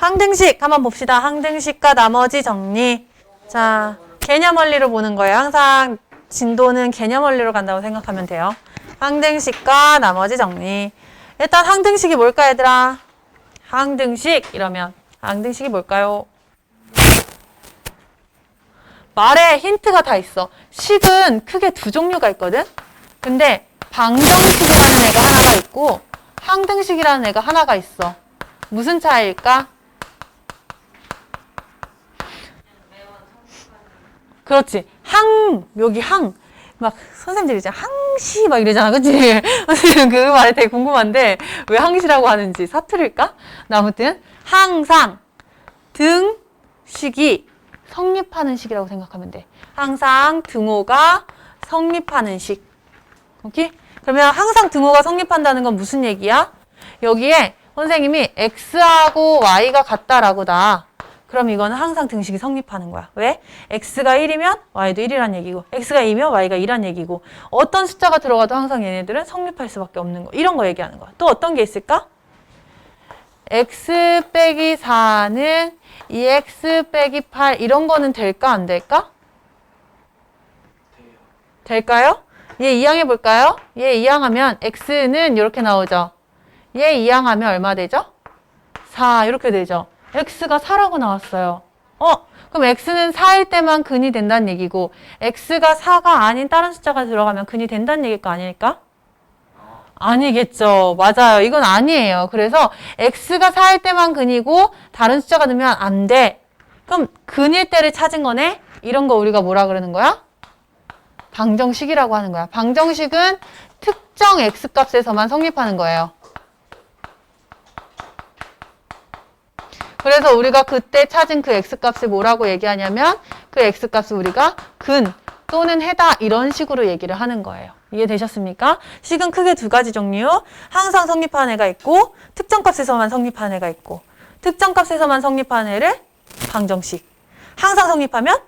항등식 한번 봅시다. 항등식과 나머지 정리. 자, 개념 원리로 보는 거예요. 항상 진도는 개념 원리로 간다고 생각하면 돼요. 항등식과 나머지 정리. 일단 항등식이 뭘까 얘들아? 항등식 이러면 항등식이 뭘까요? 말에 힌트가 다 있어. 식은 크게 두 종류가 있거든. 근데 방정식이라는 애가 하나가 있고 항등식이라는 애가 하나가 있어. 무슨 차이일까? 그렇지. 여기 막 선생님들이 이제 항시 막 이러잖아. 그치? 선생님 그 말이 되게 궁금한데 왜 항시라고 하는지 사투리일까? 아무튼 항상 등식이 성립하는 식이라고 생각하면 돼. 항상 등호가 성립하는 식. 오케이? 그러면 항상 등호가 성립한다는 건 무슨 얘기야? 여기에 선생님이 x하고 y가 같다라고 다. 그럼 이거는 항상 등식이 성립하는 거야. 왜? x가 1이면 y도 1이란 얘기고 x가 2면 y가 2란 얘기고 어떤 숫자가 들어가도 항상 얘네들은 성립할 수밖에 없는 거. 이런 거 얘기하는 거야. 또 어떤 게 있을까? x 빼기 4는 2x 빼기 8 이런 거는 될까 안 될까? 될까요? 얘 이항해 볼까요? 얘 이항하면 x는 이렇게 나오죠. 얘 이항하면 얼마 되죠? 4 이렇게 되죠. x가 4라고 나왔어요. 그럼 x는 4일 때만 근이 된다는 얘기고 x가 4가 아닌 다른 숫자가 들어가면 근이 된다는 얘기일까 아닐까? 아니겠죠. 맞아요. 이건 아니에요. 그래서 x가 4일 때만 근이고 다른 숫자가 넣으면 안 돼. 그럼 근일 때를 찾은 거네? 이런 거 우리가 뭐라 그러는 거야? 방정식이라고 하는 거야. 방정식은 특정 x값에서만 성립하는 거예요. 그래서 우리가 그때 찾은 그 x값을 뭐라고 얘기하냐면 그 x값을 우리가 근 또는 해다 이런 식으로 얘기를 하는 거예요. 이해되셨습니까? 식은 크게 두 가지 종류. 항상 성립하는 애가 있고 특정 값에서만 성립하는 애가 있고 특정 값에서만 성립하는 애를 방정식. 항상 성립하면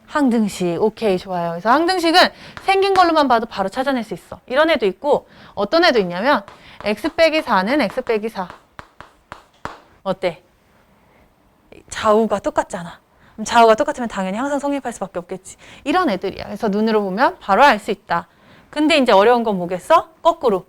항등식. 오케이, 좋아요. 그래서 항등식은 생긴 걸로만 봐도 바로 찾아낼 수 있어. 이런 애도 있고 어떤 애도 있냐면 x 빼기 4는 x 빼기 4. 어때? 좌우가 똑같잖아. 그럼 좌우가 똑같으면 당연히 항상 성립할 수밖에 없겠지. 이런 애들이야. 그래서 눈으로 보면 바로 알 수 있다. 근데 이제 어려운 건 뭐겠어? 거꾸로.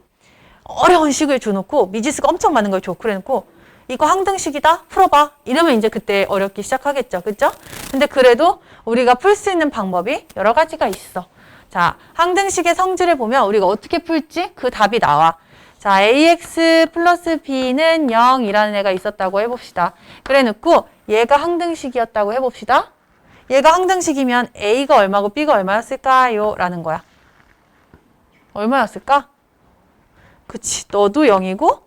어려운 식을 줘놓고 미지수가 엄청 많은 걸 줘. 그래놓고 이거 항등식이다? 풀어봐. 이러면 이제 그때 어렵기 시작하겠죠. 그죠? 근데 그래도 우리가 풀 수 있는 방법이 여러 가지가 있어. 자, 항등식의 성질을 보면 우리가 어떻게 풀지? 그 답이 나와. 자, ax 플러스 b는 0이라는 애가 있었다고 해봅시다. 그래 놓고 얘가 항등식이었다고 해봅시다. 얘가 항등식이면 a가 얼마고 b가 얼마였을까요? 라는 거야. 얼마였을까? 그치. 너도 0이고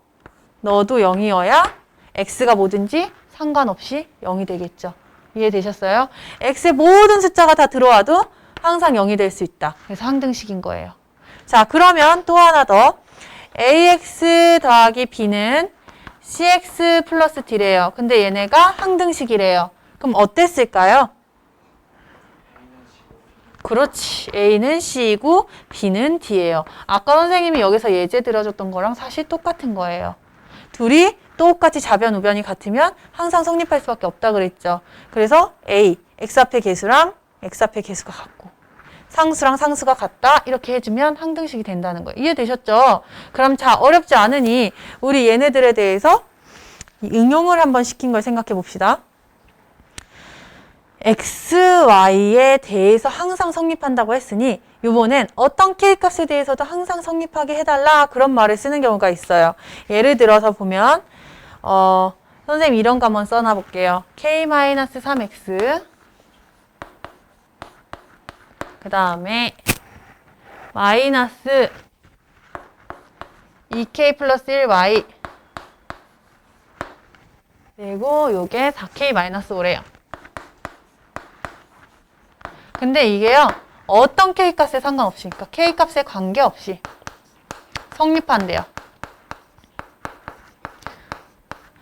너도 0이어야 x가 뭐든지 상관없이 0이 되겠죠. 이해되셨어요? x의 모든 숫자가 다 들어와도 항상 0이 될 수 있다. 그래서 항등식인 거예요. 자, 그러면 또 하나 더. ax 더하기 b는 cx 플러스 d래요. 근데 얘네가 항등식이래요. 그럼 어땠을까요? 그렇지. a는 c이고 b는 d예요. 아까 선생님이 여기서 예제 들어줬던 거랑 사실 똑같은 거예요. 둘이 똑같이 좌변, 우변이 같으면 항상 성립할 수밖에 없다 그랬죠. 그래서 a, x 앞의 개수랑 x 앞의 개수가 같고 상수랑 상수가 같다 이렇게 해주면 항등식이 된다는 거예요. 이해되셨죠? 그럼 자, 어렵지 않으니 우리 얘네들에 대해서 응용을 한번 시킨 걸 생각해 봅시다. x, y에 대해서 항상 성립한다고 했으니 이번엔 어떤 k값에 대해서도 항상 성립하게 해달라 그런 말을 쓰는 경우가 있어요. 예를 들어서 보면 선생님 이런 거 한번 써놔 볼게요. k-3x 그 다음에 마이너스 2k 플러스 1y 그리고 요게 4k 마이너스 5래요. 근데 이게요 어떤 k값에 상관없이 그러니까 k값에 관계없이 성립한대요.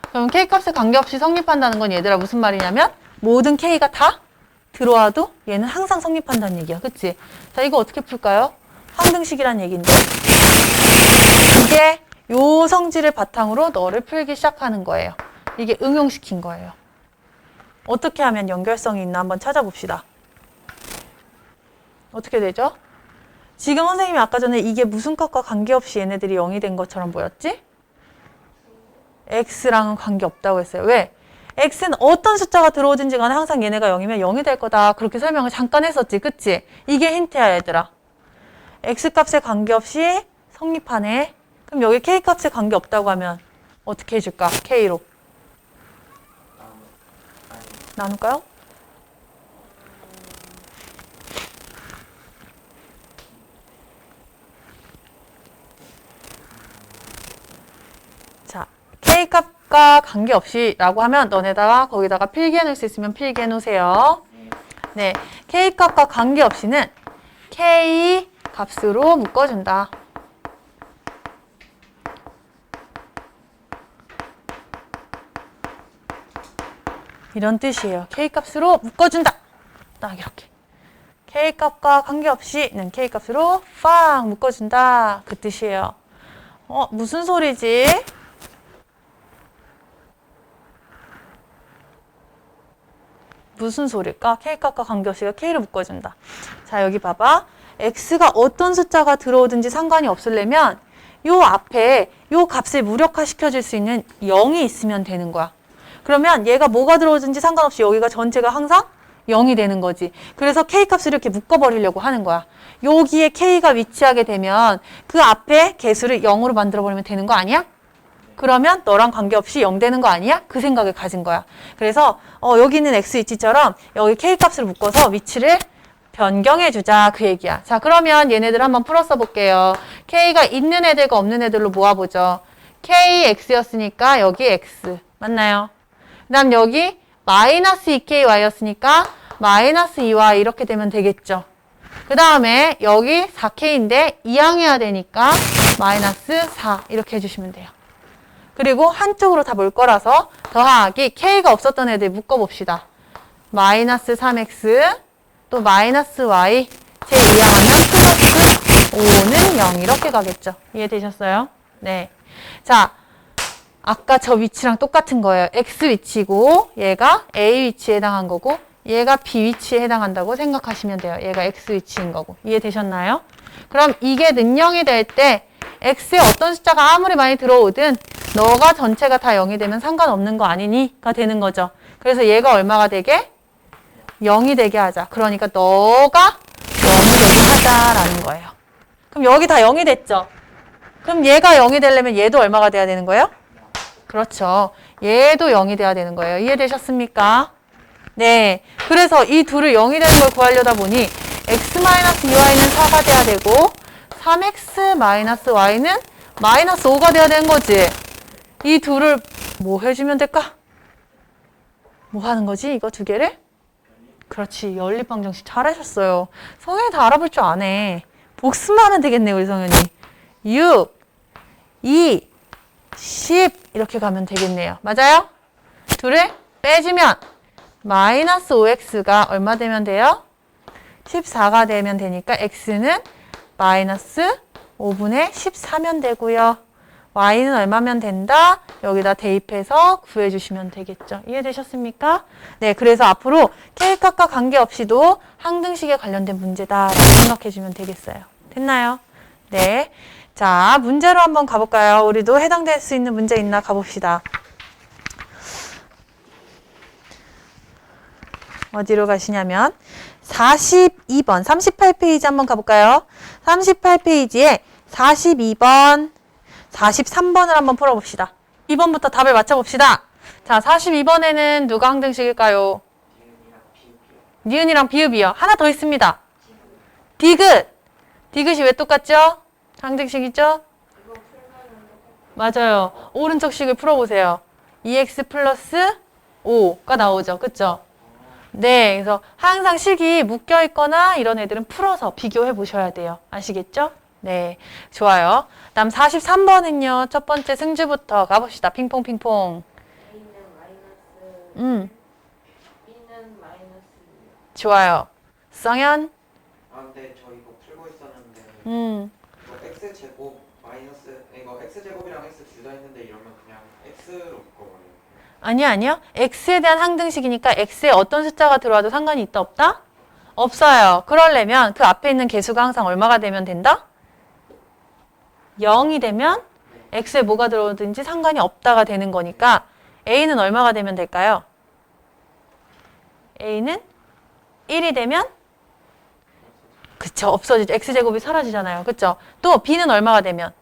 그럼 k값에 관계없이 성립한다는 건 얘들아 무슨 말이냐면 모든 k가 다 들어와도 얘는 항상 성립한다는 얘기야. 그치? 자, 이거 어떻게 풀까요? 항등식이란 얘기인데 이게 요 성질을 바탕으로 너를 풀기 시작하는 거예요. 이게 응용시킨 거예요. 어떻게 하면 연결성이 있나 한번 찾아봅시다. 어떻게 되죠? 지금 선생님이 아까 전에 이게 무슨 값과 관계없이 얘네들이 0이 된 것처럼 보였지? x랑은 관계없다고 했어요. 왜? x는 어떤 숫자가 들어오든지 간에 항상 얘네가 0이면 0이 될 거다. 그렇게 설명을 잠깐 했었지. 그치? 이게 힌트야 얘들아. x값에 관계없이 성립하네. 그럼 여기 k값에 관계없다고 하면 어떻게 해줄까? k로. 나눌까요? 자, k값과 관계없이 라고 하면 너네다가 거기다가 필기해 놓을 수 있으면 필기해 놓으세요. 네, k값과 관계없이는 k 값으로 묶어준다. 이런 뜻이에요. k값으로 묶어준다. 딱 이렇게. k값과 관계없이는 k값으로 빵 묶어준다. 그 뜻이에요. 무슨 소리지? 무슨 소리일까? k값과 관계없이가 k로 묶어준다. 자, 여기 봐봐. x가 어떤 숫자가 들어오든지 상관이 없으려면 요 앞에 요 값을 무력화시켜줄 수 있는 0이 있으면 되는 거야. 그러면 얘가 뭐가 들어오든지 상관없이 여기가 전체가 항상 0이 되는 거지. 그래서 k값을 이렇게 묶어버리려고 하는 거야. 여기에 k가 위치하게 되면 그 앞에 개수를 0으로 만들어버리면 되는 거 아니야? 그러면 너랑 관계없이 0 되는 거 아니야? 그 생각을 가진 거야. 그래서 여기 있는 x 위치처럼 여기 k값을 묶어서 위치를 변경해주자 그 얘기야. 자, 그러면 얘네들 한번 풀어서 볼게요. k가 있는 애들과 없는 애들로 모아보죠. kx였으니까 여기 x 맞나요? 그 다음 여기 마이너스 2ky였으니까 마이너스 2y 이렇게 되면 되겠죠. 그 다음에 여기 4k인데 이항해야 되니까 마이너스 4 이렇게 해주시면 돼요. 그리고 한쪽으로 다 볼 거라서 더하기 k가 없었던 애들 묶어봅시다. 마이너스 3x 또 마이너스 y 제 이항하면 플러스 5는 0 이렇게 가겠죠. 이해되셨어요? 네. 자, 아까 저 위치랑 똑같은 거예요. x 위치고 얘가 a 위치에 해당한 거고 얘가 b 위치에 해당한다고 생각하시면 돼요. 얘가 x 위치인 거고. 이해되셨나요? 그럼 이게 능령이 될 때 x에 어떤 숫자가 아무리 많이 들어오든 너가 전체가 다 0이 되면 상관없는 거 아니니가 되는 거죠. 그래서 얘가 얼마가 되게? 0이 되게 하자. 그러니까 너가 0이 되게 하자라는 거예요. 그럼 여기 다 0이 됐죠? 그럼 얘가 0이 되려면 얘도 얼마가 돼야 되는 거예요? 그렇죠. 얘도 0이 돼야 되는 거예요. 이해되셨습니까? 네. 그래서 이 둘을 0이 되는 걸 구하려다 보니 x-2y는 4가 돼야 되고 3x-y는 마이너스 5가 돼야 되는 거지. 이 둘을 뭐 해주면 될까? 뭐 하는 거지? 이거 두 개를? 그렇지. 연립방정식 잘하셨어요. 성현이 다 알아볼 줄 아네. 복습만 하면 되겠네, 우리 성현이. 6, 2, 10 이렇게 가면 되겠네요. 맞아요? 둘을 빼주면 마이너스 5x가 얼마 되면 돼요? 14가 되면 되니까 x는 마이너스 5분의 14면 되고요. y는 얼마면 된다? 여기다 대입해서 구해주시면 되겠죠. 이해되셨습니까? 네, 그래서 앞으로 k값과 관계없이도 항등식에 관련된 문제다라고 생각해주면 되겠어요. 됐나요? 네. 자, 문제로 한번 가볼까요? 우리도 해당될 수 있는 문제 있나 가봅시다. 어디로 가시냐면 42번, 38페이지 한번 가볼까요? 38페이지에 42번, 43번을 한번 풀어봅시다. 2번부터 답을 맞춰봅시다. 자, 42번에는 누가 항등식일까요? 니은이랑 비읍이요. 하나 더 있습니다. 디귿. 디귿이 왜 똑같죠? 항등식이죠? 맞아요. 오른쪽 식을 풀어보세요. 2x 플러스 5가 나오죠. 그쵸? 네, 그래서 항상 식이 묶여있거나 이런 애들은 풀어서 비교해 보셔야 돼요. 아시겠죠? 네, 좋아요. 다음 43번은요. 첫 번째 승주부터 가봅시다. 핑퐁 핑퐁. B는 마이너스. 좋아요. 성현? 근데 저 이거 풀고 있었는데 이거 x제곱 마이너스 이거 x제곱이랑 x 둘 다 했는데 이러면 그냥 x로 묶어버려요. 아니요. x에 대한 항등식이니까 x에 어떤 숫자가 들어와도 상관이 있다 없다? 없어요. 그러려면 그 앞에 있는 개수가 항상 얼마가 되면 된다? 0이 되면 x에 뭐가 들어오든지 상관이 없다가 되는 거니까 a는 얼마가 되면 될까요? a는 1이 되면 그쵸, 없어지죠. x제곱이 사라지잖아요. 그쵸? 또 b는 얼마가 되면?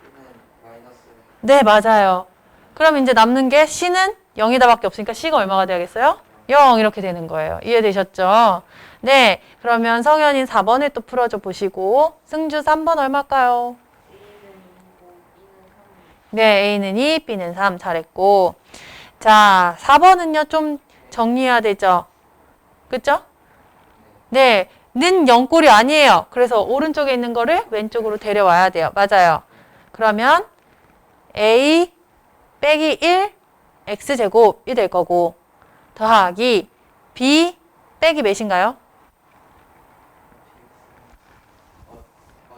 B는 마이너스 네, 맞아요. 그럼 이제 남는 게 c는 0이다 밖에 없으니까 c가 얼마가 되겠어요? 0 이렇게 되는 거예요. 이해되셨죠? 네, 그러면 성현인 4번을 또 풀어줘 보시고 승주 3번 얼마일까요? 네, A는 2, B는 3 잘했고 자, 4번은요 좀 정리해야 되죠? 그쵸? 네, 는 0꼴이 아니에요. 그래서 오른쪽에 있는 거를 왼쪽으로 데려와야 돼요. 맞아요. 그러면 A 빼기 1 X제곱이 될 거고 더하기 B 빼기 몇인가요?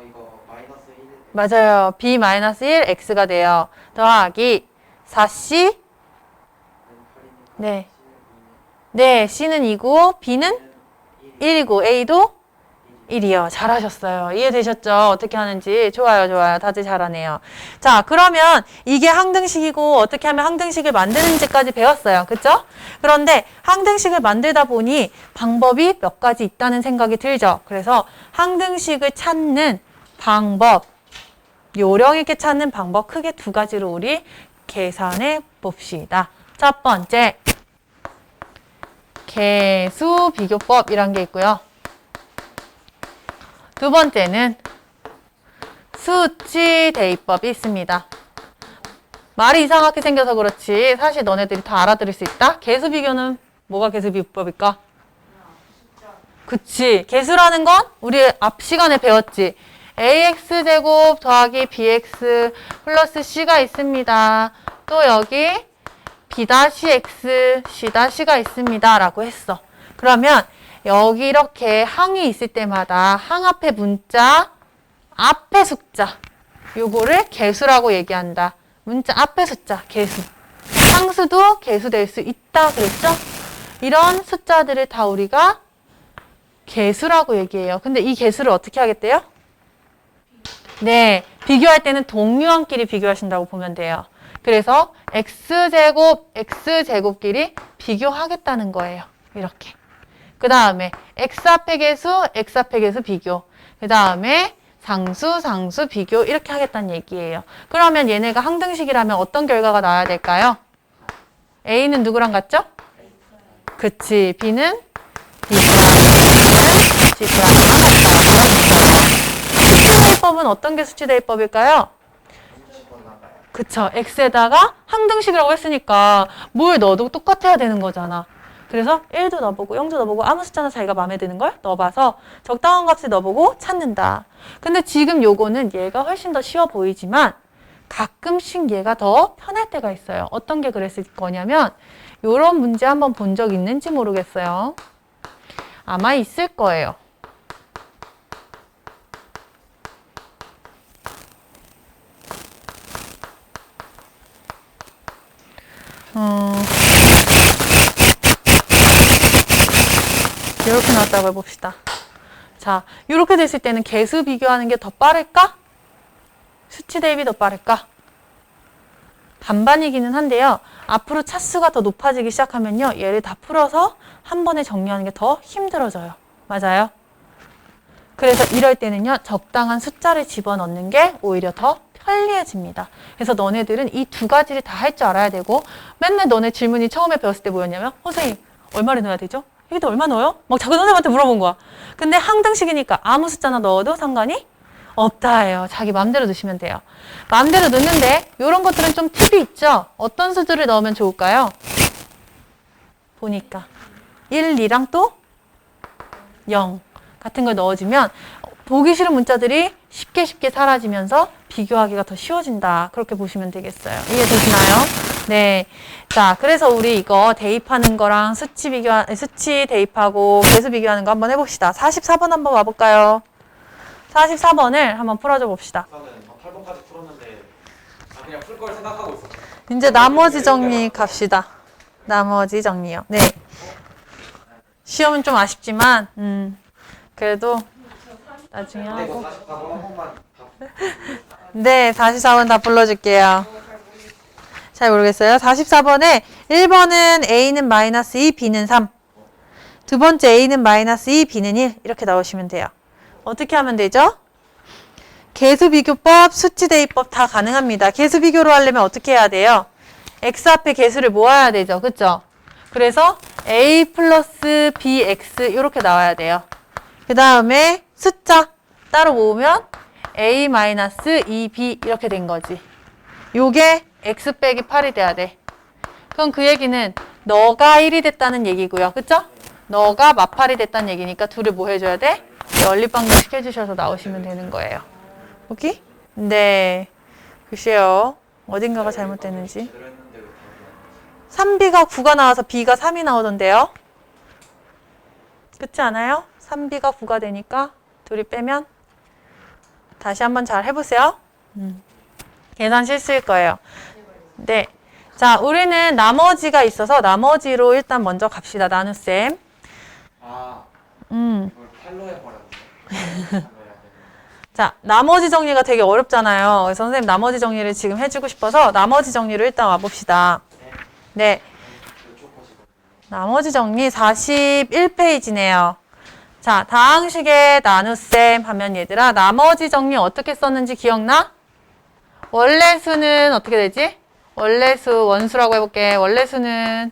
이거 마이너스 1 맞아요. B 마이너스 1 X가 돼요. 더하기 4C 네. 네, C는 2고 B는 1이고 A도 1이요. 잘하셨어요. 이해되셨죠? 어떻게 하는지. 좋아요, 좋아요. 다들 잘하네요. 자, 그러면 이게 항등식이고 어떻게 하면 항등식을 만드는지까지 배웠어요. 그쵸? 그런데 항등식을 만들다 보니 방법이 몇 가지 있다는 생각이 들죠. 그래서 항등식을 찾는 방법, 요령 있게 찾는 방법 크게 두 가지로 우리 계산해 봅시다. 첫 번째, 개수 비교법이란 게 있고요. 두 번째는 수치 대입법이 있습니다. 말이 이상하게 생겨서 그렇지 사실 너네들이 다 알아들을 수 있다. 개수 비교는 뭐가 개수 비교법일까? 그치. 개수라는 건 우리 앞 시간에 배웠지. ax제곱 더하기 bx 플러스 c가 있습니다. 또 여기 b-x, c-가 있습니다. 라고 했어. 그러면 여기 이렇게 항이 있을 때마다 항 앞에 문자, 앞에 숫자 요거를 개수라고 얘기한다. 문자 앞에 숫자, 개수. 상수도 개수 될 수 있다 그랬죠? 이런 숫자들을 다 우리가 개수라고 얘기해요. 근데 이 개수를 어떻게 하겠대요? 네, 비교할 때는 동류항끼리 비교하신다고 보면 돼요. 그래서 x제곱, x제곱끼리 비교하겠다는 거예요. 이렇게. 그 다음에 x 앞의 개수, x 앞의 개수 비교. 그 다음에 상수, 상수 비교 이렇게 하겠다는 얘기예요. 그러면 얘네가 항등식이라면 어떤 결과가 나와야 될까요? A는 누구랑 같죠? 그치. B는 B랑, C는 C랑 같다. 수치대입법은 어떤 게 수치대입법일까요? 그쵸. X에다가 항등식이라고 했으니까 뭘 넣어도 똑같아야 되는 거잖아. 그래서 1도 넣어보고 0도 넣어보고 아무 숫자나 자기가 마음에 드는 걸 넣어봐서 적당한 값을 넣어보고 찾는다. 근데 지금 요거는 얘가 훨씬 더 쉬워 보이지만 가끔씩 얘가 더 편할 때가 있어요. 어떤 게 그랬을 거냐면 요런 문제 한번 본 적 있는지 모르겠어요. 아마 있을 거예요. 이렇게 나왔다고 해봅시다. 자, 이렇게 됐을 때는 개수 비교하는 게 더 빠를까? 수치 대입이 더 빠를까? 반반이기는 한데요. 앞으로 차수가 더 높아지기 시작하면요. 얘를 다 풀어서 한 번에 정리하는 게 더 힘들어져요. 맞아요? 그래서 이럴 때는요. 적당한 숫자를 집어넣는 게 오히려 더 편리해집니다. 그래서 너네들은 이 두 가지를 다 할 줄 알아야 되고 맨날 너네 질문이 처음에 배웠을 때 뭐였냐면 선생님 얼마를 넣어야 되죠? 여기다 얼마 넣어요? 막 자기 선생님한테 물어본 거야. 근데 항등식이니까 아무 숫자나 넣어도 상관이 없다 해요. 자기 마음대로 넣으시면 돼요. 마음대로 넣는데 이런 것들은 좀 팁이 있죠. 어떤 수들을 넣으면 좋을까요? 보니까 1, 2랑 또 0 같은 걸 넣어주면 보기 싫은 문자들이 쉽게 사라지면서 비교하기가 더 쉬워진다. 그렇게 보시면 되겠어요. 이해되시나요? 네. 자, 그래서 우리 이거 대입하는 거랑 수치 대입하고 개수 비교하는 거 한번 해봅시다. 44번 한번 와볼까요? 44번을 한번 풀어줘 봅시다. 우선은 8번까지 풀었는데 그냥 풀 걸 생각하고 있었죠. 이제 나머지 정리 갑시다. 나머지 정리요. 네. 시험은 좀 아쉽지만, 그래도 나중에 근데 하고. 이거 44번 한 번만 네, 44번 다 불러줄게요. 잘 모르겠어요. 44번에 1번은 A는 마이너스 2, B는 3. 두 번째 A는 마이너스 2, B는 1. 이렇게 나오시면 돼요. 어떻게 하면 되죠? 개수비교법, 수치대입법 다 가능합니다. 개수비교로 하려면 어떻게 해야 돼요? X 앞에 개수를 모아야 되죠. 그쵸? 그래서 A 플러스 BX 이렇게 나와야 돼요. 그 다음에 숫자 따로 모으면 A 마이너스 2B 이렇게 된 거지. 요게 X 빼기 8이 돼야 돼. 그럼 그 얘기는 너가 1이 됐다는 얘기고요. 그쵸? 너가 마팔이 됐다는 얘기니까 둘을 뭐 해줘야 돼? 연립방정식 해주셔서 나오시면 되는 거예요. 오케이? 네. 글쎄요. 어딘가가 잘못됐는지. 들었는데 왜 3B가 9가 나와서 B가 3이 나오던데요. 그렇지 않아요? 3B가 9가 되니까 둘이 빼면 다시 한번 잘 해보세요. 계산 실수일 거예요. 네. 자, 우리는 나머지가 있어서 나머지로 일단 먼저 갑시다. 나눗셈. 아, 음. 이걸 팔로 해버렸네. 자, 나머지 정리가 되게 어렵잖아요. 그래서 선생님 나머지 정리를 지금 해주고 싶어서 나머지 정리로 일단 와봅시다. 네. 나머지 정리 41페이지네요. 자, 다항식의 나눗셈 하면 얘들아, 나머지 정리 어떻게 썼는지 기억나? 원래 수는 어떻게 되지? 원래 수, 원수라고 해볼게. 원래 수는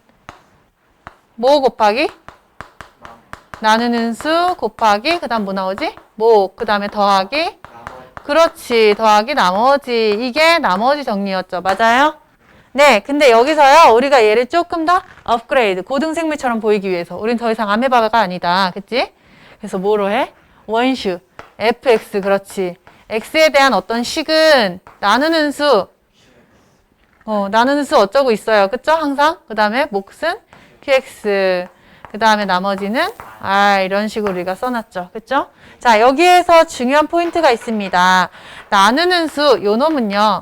뭐 곱하기? 나누는 수 곱하기, 그 다음 뭐 나오지? 뭐, 그 다음에 더하기. 그렇지, 더하기 나머지. 이게 나머지 정리였죠. 맞아요? 네, 근데 여기서요, 우리가 얘를 조금 더 업그레이드, 고등생물처럼 보이기 위해서. 우린 더 이상 아메바가 아니다. 그치? 그래서 뭐로 해? 원슈, fx, 그렇지. x에 대한 어떤 식은 나누는 수, 나누는 수 어쩌고 있어요. 그쵸? 항상. 그 다음에 몫은 qx. 그 다음에 나머지는 이런 식으로 우리가 써놨죠. 그쵸? 자, 여기에서 중요한 포인트가 있습니다. 나누는 수, 요 놈은요.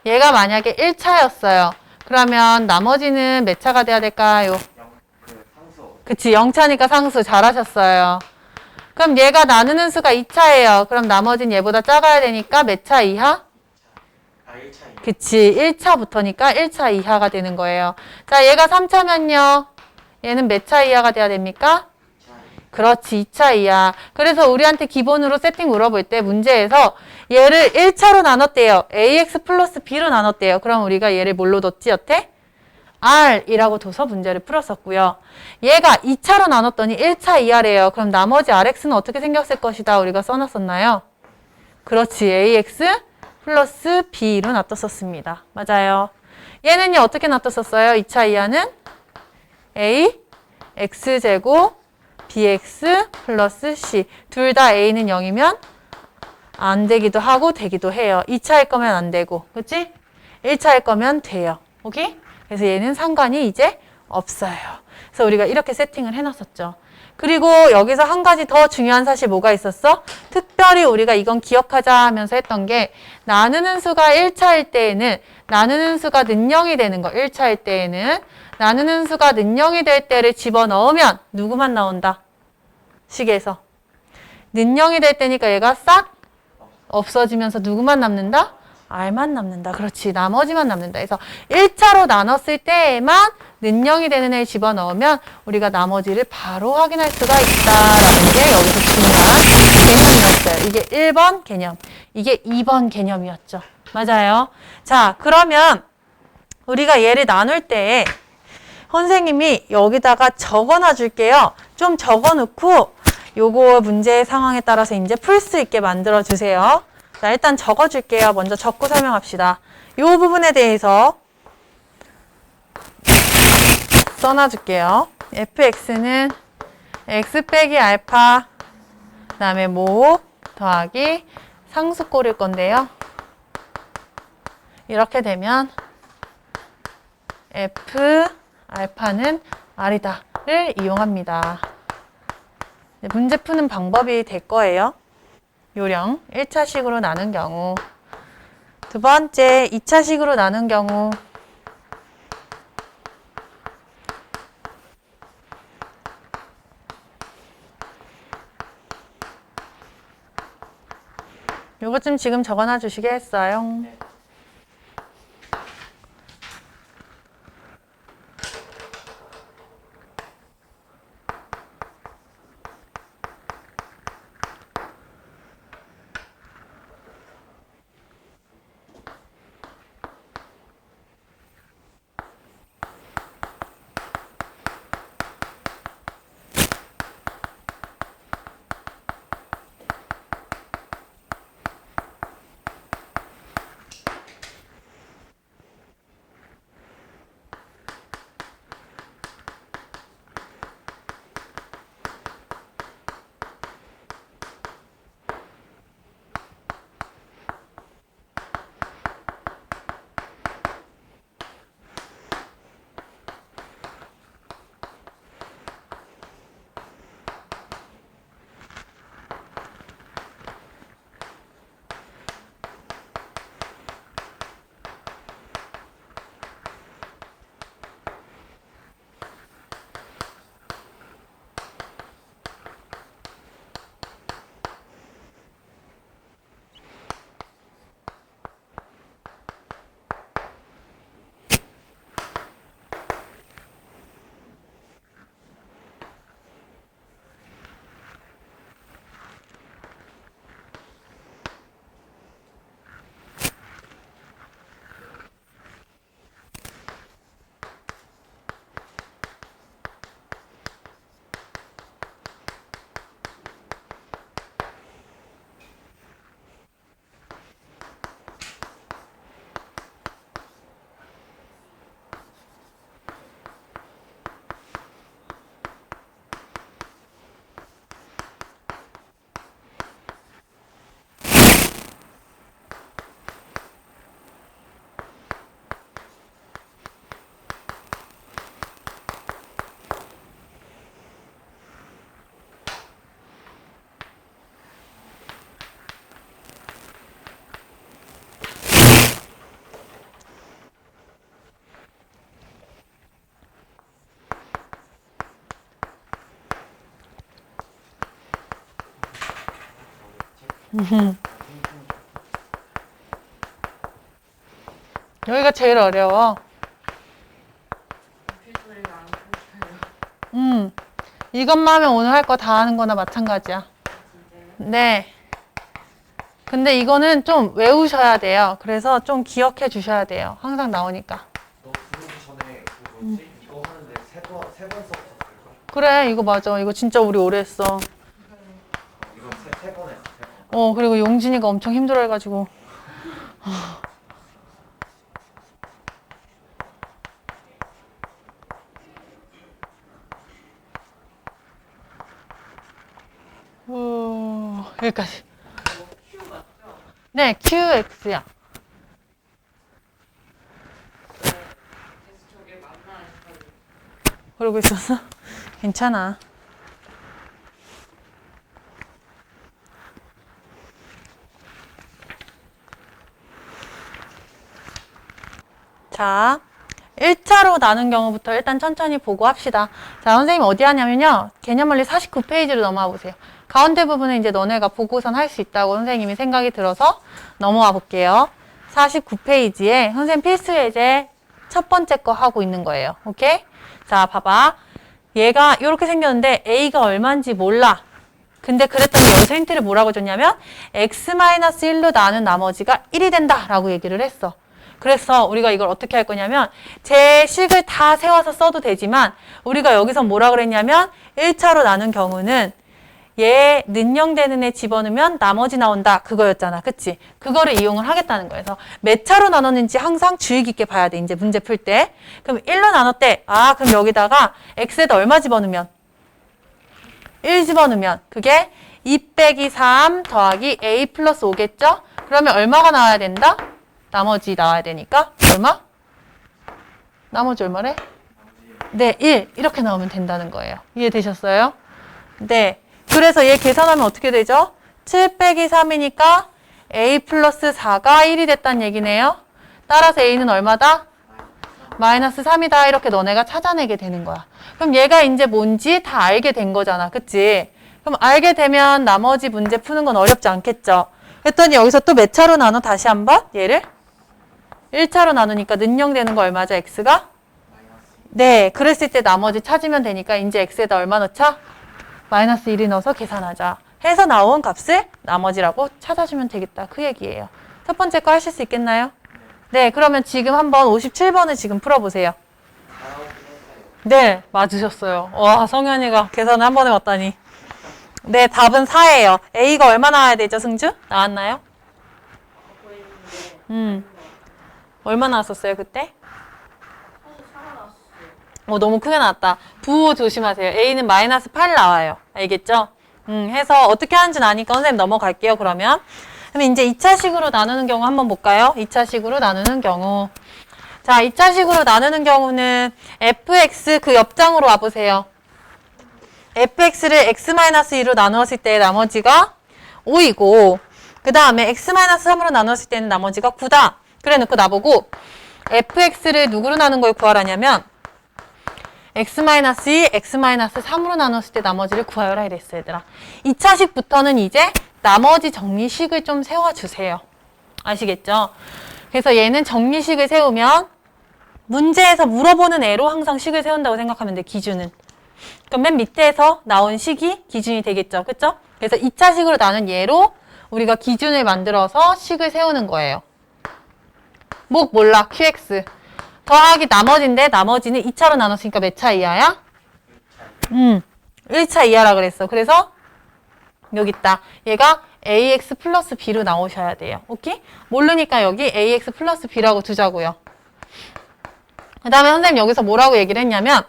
얘가 만약에 1차였어요. 그러면 나머지는 몇 차가 돼야 될까요? 상수. 그치, 0차니까 상수. 잘하셨어요. 그럼 얘가 나누는 수가 2차예요. 그럼 나머지는 얘보다 작아야 되니까 몇 차 이하? 1차. 그치, 1차부터니까 1차 이하가 되는 거예요. 자, 얘가 3차면요. 얘는 몇 차 이하가 돼야 됩니까? 그렇지, 2차 이하. 그래서 우리한테 기본으로 세팅 물어볼 때 문제에서 얘를 1차로 나눴대요. ax 플러스 b로 나눴대요. 그럼 우리가 얘를 뭘로 뒀지, 여태? r이라고 둬서 문제를 풀었었고요. 얘가 2차로 나눴더니 1차 이하래요. 그럼 나머지 rx는 어떻게 생겼을 것이다 우리가 써놨었나요? 그렇지, ax 플러스 b로 놔뒀었습니다. 맞아요. 얘는요, 어떻게 놔뒀었어요? 2차 이하는 a x제곱 bx 플러스 c. 둘 다 a는 0이면 안 되기도 하고 되기도 해요. 2차일 거면 안 되고, 그치? 1차일 거면 돼요. 오케이? 그래서 얘는 상관이 이제 없어요. 그래서 우리가 이렇게 세팅을 해놨었죠. 그리고 여기서 한 가지 더 중요한 사실 뭐가 있었어? 특별히 우리가 이건 기억하자 하면서 했던 게 나누는 수가 1차일 때에는 나누는 수가 는영이 되는 거. 1차일 때에는 나누는 수가 는영이 될 때를 집어넣으면 누구만 나온다? 식에서. 는영이 될 때니까 얘가 싹 없어지면서 누구만 남는다? r만 남는다. 그렇지. 나머지만 남는다. 그래서 1차로 나눴을 때에만 는영이 되는 애를 집어넣으면 우리가 나머지를 바로 확인할 수가 있다라는 게 여기서 중요한 개념이었어요. 이게 1번 개념, 이게 2번 개념이었죠. 맞아요. 자, 그러면 우리가 얘를 나눌 때 선생님이 여기다가 적어놔 줄게요. 좀 적어놓고 요거 문제 상황에 따라서 이제 풀 수 있게 만들어 주세요. 자, 일단 적어줄게요. 먼저 적고 설명합시다. 요 부분에 대해서 써놔줄게요. fx는 x 빼기 알파, 그 다음에 모 더하기 상수꼴일 건데요. 이렇게 되면 f 알파는 r이다를 이용합니다. 문제 푸는 방법이 될 거예요. 요령 1차식으로 나눈 경우 두 번째, 2차식으로 나눈 경우. 요것 좀 지금 적어놔 주시겠어요? 네. 여기가 제일 어려워. 이것만 하면 오늘 할 거 다 하는 거나 마찬가지야. 네. 근데 이거는 좀 외우셔야 돼요. 그래서 좀 기억해 주셔야 돼요. 항상 나오니까. 너 부르기 전에 그 뭐지? 이거 하는데 세 번 썼었을걸? 그래, 이거 맞아. 이거 진짜 우리 오래 했어. 이거 세 번 했어. 세 번. 그리고 용진이가 엄청 힘들어 해가지고. 여기까지. 네, QX야. 그러고 있었어? 괜찮아. 자, 1차로 나눈 경우부터 일단 천천히 보고 합시다. 자, 선생님 어디 하냐면요. 개념원리 49페이지로 넘어와 보세요. 가운데 부분은 이제 너네가 보고선 할 수 있다고 선생님이 생각이 들어서 넘어와 볼게요. 49페이지에 선생님 필수 예제 첫 번째 거 하고 있는 거예요. 오케이? 자, 봐봐. 얘가 이렇게 생겼는데 A가 얼마인지 몰라. 근데 그랬더니 여기서 힌트를 뭐라고 줬냐면 x-1로 나눈 나머지가 1이 된다 라고 얘기를 했어. 그래서 우리가 이걸 어떻게 할 거냐면 제 식을 다 세워서 써도 되지만 우리가 여기서 뭐라 그랬냐면 1차로 나눈 경우는 얘 는영되는 애 집어넣으면 나머지 나온다 그거였잖아. 그치? 그거를 이용을 하겠다는 거예요. 그래서 몇 차로 나눴는지 항상 주의 깊게 봐야 돼. 이제 문제 풀 때. 그럼 1로 나눴대. 그럼 여기다가 x에다 얼마 집어넣으면? 1 집어넣으면 그게 2 빼기 3 더하기 a 플러스 5겠죠? 그러면 얼마가 나와야 된다? 나머지 나와야 되니까 얼마? 나머지 얼마래? 네, 1 이렇게 나오면 된다는 거예요. 이해되셨어요? 네. 그래서 얘 계산하면 어떻게 되죠? 7 빼기 3이니까 a 플러스 4가 1이 됐다는 얘기네요. 따라서 a는 얼마다? 마이너스 3이다. 이렇게 너네가 찾아내게 되는 거야. 그럼 얘가 이제 뭔지 다 알게 된 거잖아. 그치? 그럼 알게 되면 나머지 문제 푸는 건 어렵지 않겠죠? 그랬더니 여기서 또 몇 차로 나눠? 다시 한번 얘를 1차로 나누니까 능령되는 거 얼마죠? x가? 네, 그랬을 때 나머지 찾으면 되니까 이제 x에다 얼마 넣자? 마이너스 1이 넣어서 계산하자. 해서 나온 값을 나머지라고 찾아주면 되겠다. 그 얘기예요. 첫 번째 거 하실 수 있겠나요? 네, 그러면 지금 한번 57번을 지금 풀어보세요. 네, 맞으셨어요. 와, 성현이가 계산을 한 번에 맞다니. 네, 답은 4예요. A가 얼마 나와야 되죠, 승주? 나왔나요? 얼마 나왔었어요, 그때? 너무 크게 나왔다. 부호 조심하세요. A는 마이너스 8 나와요. 알겠죠? 해서 어떻게 하는지는 아니까 선생님 넘어갈게요, 그러면. 그럼 이제 2차식으로 나누는 경우 한번 볼까요? 2차식으로 나누는 경우. 자, 2차식으로 나누는 경우는 fx 그 옆장으로 와보세요. fx를 x-2로 나누었을 때 나머지가 5이고 그 다음에 x-3으로 나누었을 때는 나머지가 9다. 그래 놓고 나보고 fx를 누구로 나눈 걸 구하라냐면 x-2, x-3으로 나눴을 때 나머지를 구하여라 이랬어, 얘들아. 2차식부터는 이제 나머지 정리식을 좀 세워주세요. 아시겠죠? 그래서 얘는 정리식을 세우면 문제에서 물어보는 애로 항상 식을 세운다고 생각하면 돼, 기준은. 그럼 맨 밑에서 나온 식이 기준이 되겠죠, 그쵸? 그래서 2차식으로 나눈 얘로 우리가 기준을 만들어서 식을 세우는 거예요. 목 몰라, qx. 더하기 나머지인데 나머지는 2차로 나눴으니까 몇 차 이하야? 1차 이하라 그랬어. 그래서 여기 있다. 얘가 ax 플러스 b로 나오셔야 돼요. 오케이? 모르니까 여기 ax 플러스 b라고 두자고요. 그 다음에 선생님 여기서 뭐라고 얘기를 했냐면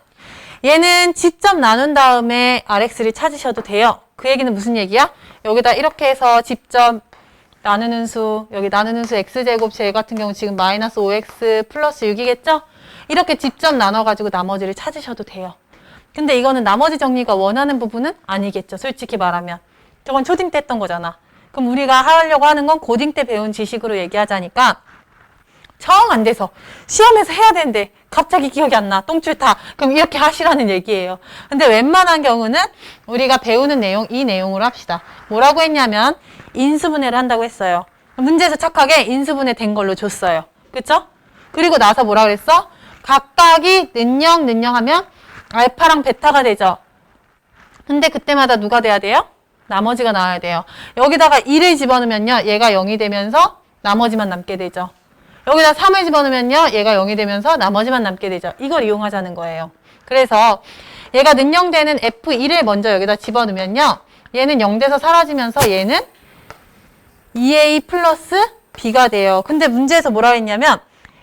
얘는 직접 나눈 다음에 rx를 찾으셔도 돼요. 그 얘기는 무슨 얘기야? 여기다 이렇게 해서 직접 나누는 수, 여기 나누는 수 x제곱 제 같은 경우 지금 마이너스 5x 플러스 6이겠죠? 이렇게 직접 나눠가지고 나머지를 찾으셔도 돼요. 근데 이거는 나머지 정리가 원하는 부분은 아니겠죠, 솔직히 말하면. 저건 초딩 때 했던 거잖아. 그럼 우리가 하려고 하는 건 고딩 때 배운 지식으로 얘기하자니까 정 안 돼서 시험에서 해야 되는데 갑자기 기억이 안 나, 똥줄타. 그럼 이렇게 하시라는 얘기예요. 근데 웬만한 경우는 우리가 배우는 내용, 이 내용으로 합시다. 뭐라고 했냐면 인수분해를 한다고 했어요. 문제에서 착하게 인수분해 된 걸로 줬어요. 그쵸? 그리고 나서 뭐라 그랬어? 각각이 는영하면 알파랑 베타가 되죠. 근데 그때마다 누가 돼야 돼요? 나머지가 나와야 돼요. 여기다가 2를 집어넣으면요, 얘가 0이 되면서 나머지만 남게 되죠. 여기다 3을 집어넣으면요, 얘가 0이 되면서 나머지만 남게 되죠. 이걸 이용하자는 거예요. 그래서 얘가 능령되는 F1을 먼저 여기다 집어넣으면요, 얘는 0 돼서 사라지면서 얘는 2a 플러스 b가 돼요. 근데 문제에서 뭐라 했냐면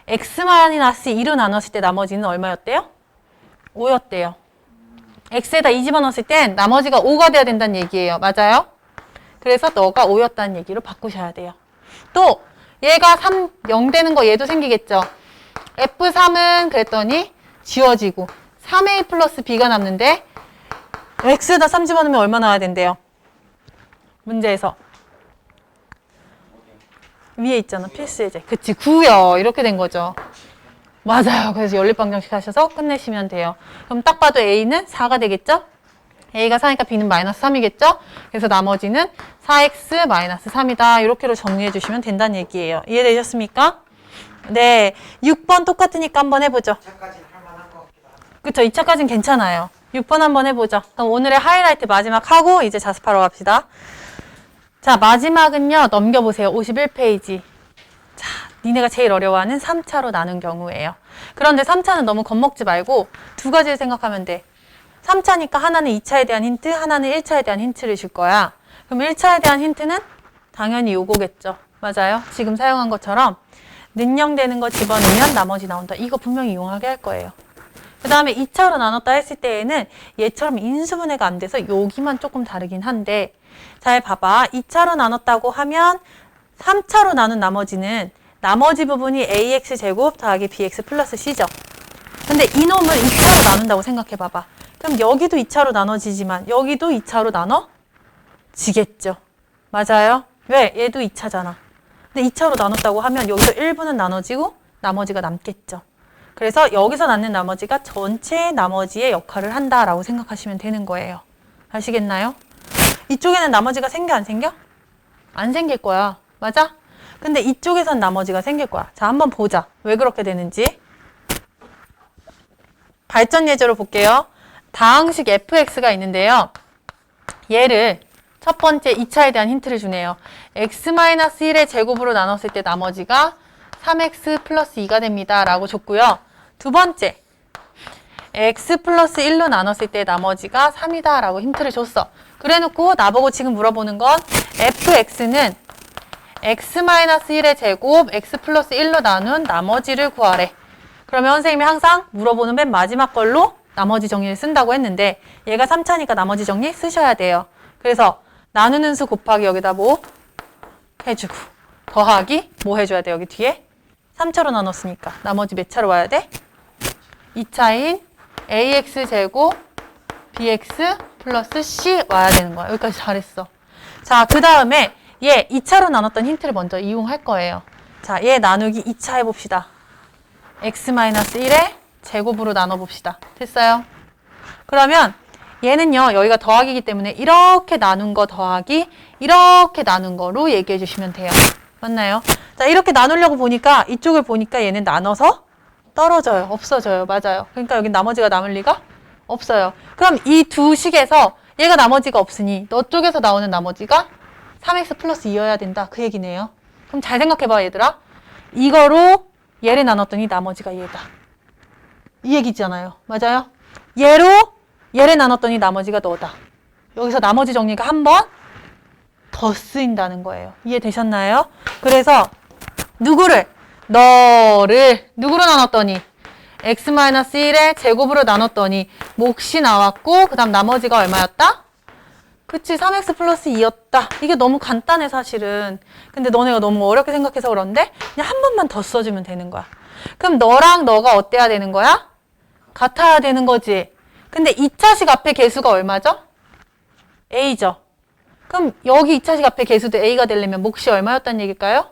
x-2로 나눴을 때 나머지는 얼마였대요? 5였대요. x에다 2 집어넣었을 땐 나머지가 5가 돼야 된다는 얘기예요. 맞아요? 그래서 너가 5였다는 얘기로 바꾸셔야 돼요. 또 얘가 0 되는 거 얘도 생기겠죠. F3은 그랬더니 지워지고 3a 플러스 b가 남는데 x에다 3 집어넣으면 얼마 나와야 된대요? 문제에서. 위에 있잖아, 필수 예제. 그치, 9요. 이렇게 된 거죠. 맞아요. 그래서 연립방정식 하셔서 끝내시면 돼요. 그럼 딱 봐도 A는 4가 되겠죠? A가 4니까 B는 마이너스 3이겠죠? 그래서 나머지는 4x 마이너스 3이다. 이렇게로 정리해 주시면 된다는 얘기예요. 이해되셨습니까? 네. 6번 똑같으니까 한번 해보죠. 2차까지는 할만한 것 같기도 하고. 그쵸, 2차까지는 괜찮아요. 6번 한번 해보죠. 그럼 오늘의 하이라이트 마지막 하고 이제 자습하러 갑시다. 자, 마지막은요, 넘겨보세요. 51페이지. 자, 니네가 제일 어려워하는 3차로 나눈 경우예요. 그런데 3차는 너무 겁먹지 말고 두 가지를 생각하면 돼. 3차니까 하나는 2차에 대한 힌트, 하나는 1차에 대한 힌트를 줄 거야. 그럼 1차에 대한 힌트는 당연히 요거겠죠. 맞아요? 지금 사용한 것처럼 능령되는 거 집어넣으면 나머지 나온다. 이거 분명히 이용하게 할 거예요. 그 다음에 2차로 나눴다 했을 때에는 얘처럼 인수분해가 안 돼서 여기만 조금 다르긴 한데, 잘 봐봐. 2차로 나눴다고 하면 3차로 나눈 나머지는 나머지 부분이 ax 제곱 더하기 bx 플러스 c죠. 근데 이놈을 2차로 나눈다고 생각해 봐봐. 그럼 여기도 2차로 나눠지지만 여기도 2차로 나눠지겠죠. 맞아요? 왜? 얘도 2차잖아. 근데 2차로 나눴다고 하면 여기서 1분은 나눠지고 나머지가 남겠죠. 그래서 여기서 남는 나머지가 전체 나머지의 역할을 한다라고 생각하시면 되는 거예요. 아시겠나요? 이쪽에는 나머지가 생겨 안 생겨? 안 생길 거야. 맞아? 근데 이쪽에선 나머지가 생길 거야. 자, 한번 보자. 왜 그렇게 되는지. 발전 예제로 볼게요. 다항식 fx가 있는데요. 얘를 첫 번째 2차에 대한 힌트를 주네요. x-1의 제곱으로 나눴을 때 나머지가 3x 플러스 2가 됩니다. 라고 줬고요. 두 번째, x 플러스 1로 나눴을 때 나머지가 3이다. 라고 힌트를 줬어. 그래놓고 나보고 지금 물어보는 건 fx는 x-1의 제곱 x 플러스 1로 나눈 나머지를 구하래. 그러면 선생님이 항상 물어보는 맨 마지막 걸로 나머지 정리를 쓴다고 했는데 얘가 3차니까 나머지 정리 쓰셔야 돼요. 그래서 나누는 수 곱하기 여기다 뭐 해주고 더하기 뭐 해줘야 돼 여기 뒤에 3차로 나눴으니까 나머지 몇 차로 와야 돼? 2차인 ax 제곱 bx 플러스 c 와야 되는 거야. 여기까지 잘했어. 자, 그 다음에 얘 2차로 나눴던 힌트를 먼저 이용할 거예요. 자, 얘 나누기 2차 해봅시다. x-1의 제곱으로 나눠봅시다. 됐어요? 그러면 얘는요, 여기가 더하기이기 때문에 이렇게 나눈 거 더하기 이렇게 나눈 거로 얘기해 주시면 돼요. 맞나요? 자, 이렇게 나누려고 보니까 이쪽을 보니까 얘는 나눠서 떨어져요. 없어져요. 맞아요. 그러니까 여기 나머지가 남을 리가 없어요. 그럼 이 두 식에서 얘가 나머지가 없으니 너 쪽에서 나오는 나머지가 3x 플러스 2여야 된다. 그 얘기네요. 그럼 잘 생각해봐 얘들아. 이거로 얘를 나눴더니 나머지가 얘다. 이 얘기잖아요. 맞아요? 얘를 나눴더니 나머지가 너다. 여기서 나머지 정리가 한 번 더 쓰인다는 거예요. 이해되셨나요? 그래서 너를 누구로 나눴더니 x-1의 제곱으로 나눴더니 몫이 나왔고 그 다음 나머지가 얼마였다? 그치, 3x 플러스 2였다. 이게 너무 간단해 사실은. 근데 너네가 너무 어렵게 생각해서 그런데 그냥 한 번만 더 써주면 되는 거야. 그럼 너랑 너가 어때야 되는 거야? 같아야 되는 거지. 근데 2차식 앞에 개수가 얼마죠? a죠. 그럼 여기 2차식 앞에 개수도 a가 되려면 몫이 얼마였단 얘기일까요?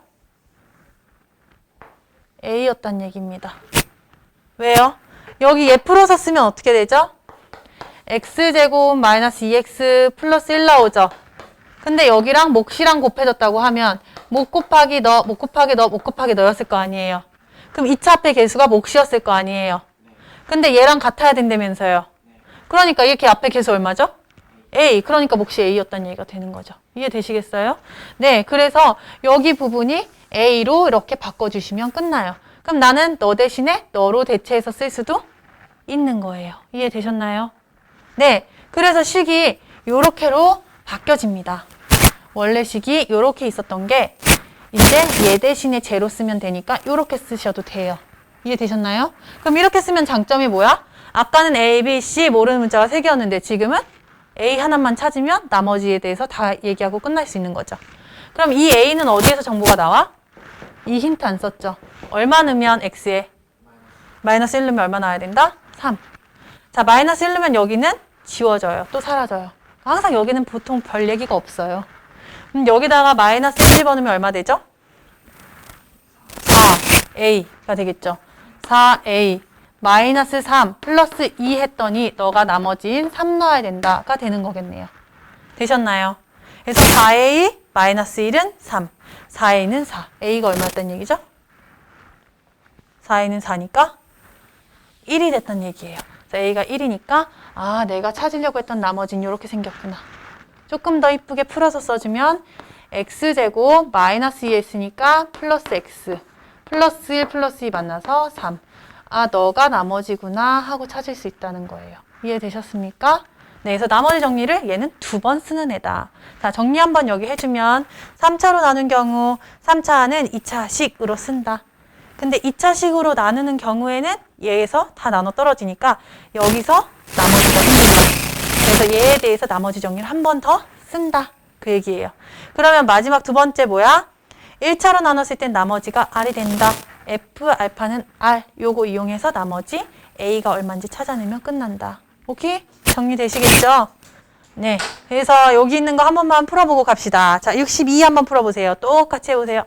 a였단 얘기입니다. 왜요? 여기 얘 풀어서 쓰면 어떻게 되죠? x제곱 마이너스 2x 플러스 1 나오죠. 근데 여기랑 몫이랑 곱해졌다고 하면 몫 곱하기 너, 몫 곱하기 너, 몫 곱하기 너였을 거 아니에요. 그럼 2차 앞에 개수가 몫이었을 거 아니에요. 근데 얘랑 같아야 된다면서요. 그러니까 이렇게 앞에 개수 얼마죠? A. 그러니까 몫이 A였다는 얘기가 되는 거죠. 이해되시겠어요? 네, 그래서 여기 부분이 A로 이렇게 바꿔주시면 끝나요. 그럼 나는 너 대신에 너로 대체해서 쓸 수도 있는 거예요. 이해되셨나요? 네, 그래서 식이 요렇게로 바뀌어집니다. 원래 식이 요렇게 있었던 게 이제 얘 대신에 제로 쓰면 되니까 요렇게 쓰셔도 돼요. 이해되셨나요? 그럼 이렇게 쓰면 장점이 뭐야? 아까는 A, B, C 모르는 문자가 3개였는데 지금은 A 하나만 찾으면 나머지에 대해서 다 얘기하고 끝날 수 있는 거죠. 그럼 이 A는 어디에서 정보가 나와? 이 힌트 안 썼죠? 얼마 넣으면 X에? 마이너스 1 넣으면 얼마 나와야 된다? 3. 자, 마이너스 1 넣으면 여기는 지워져요. 또 사라져요. 항상 여기는 보통 별 얘기가 없어요. 그럼 여기다가 마이너스 1 집어넣으면 얼마 되죠? 4A가 되겠죠. 4A 마이너스 3 플러스 2 했더니 너가 나머지인 3 넣어야 된다가 되는 거겠네요. 되셨나요? 그래서 4A 마이너스 1은 3, 4A는 4. A가 얼마였단 얘기죠? 4A는 4니까 1이 됐단 얘기예요. 그래서 A가 1이니까 아, 내가 찾으려고 했던 나머지는 이렇게 생겼구나. 조금 더 이쁘게 풀어서 써주면 x제곱 마이너스 2 했으니까 플러스 x 플러스 1 플러스 2 만나서 3. 아, 너가 나머지구나 하고 찾을 수 있다는 거예요. 이해되셨습니까? 네, 그래서 나머지 정리를 얘는 2번 쓰는 애다. 자, 정리 한번 여기 해주면 3차로 나눈 경우 3차는 2차식으로 쓴다. 근데 2차식으로 나누는 경우에는 얘에서 다 나눠 떨어지니까 여기서 나머지가 생긴다. 그래서 얘에 대해서 나머지 정리를 한 번 더 쓴다. 그 얘기예요. 그러면 마지막 두 번째 뭐야? 1차로 나눴을 땐 나머지가 R이 된다. F, 알파는 R. 요거 이용해서 나머지 A가 얼마인지 찾아내면 끝난다. 오케이? 정리되시겠죠? 네. 그래서 여기 있는 거 한 번만 풀어보고 갑시다. 자, 62 한번 풀어보세요. 똑같이 해보세요.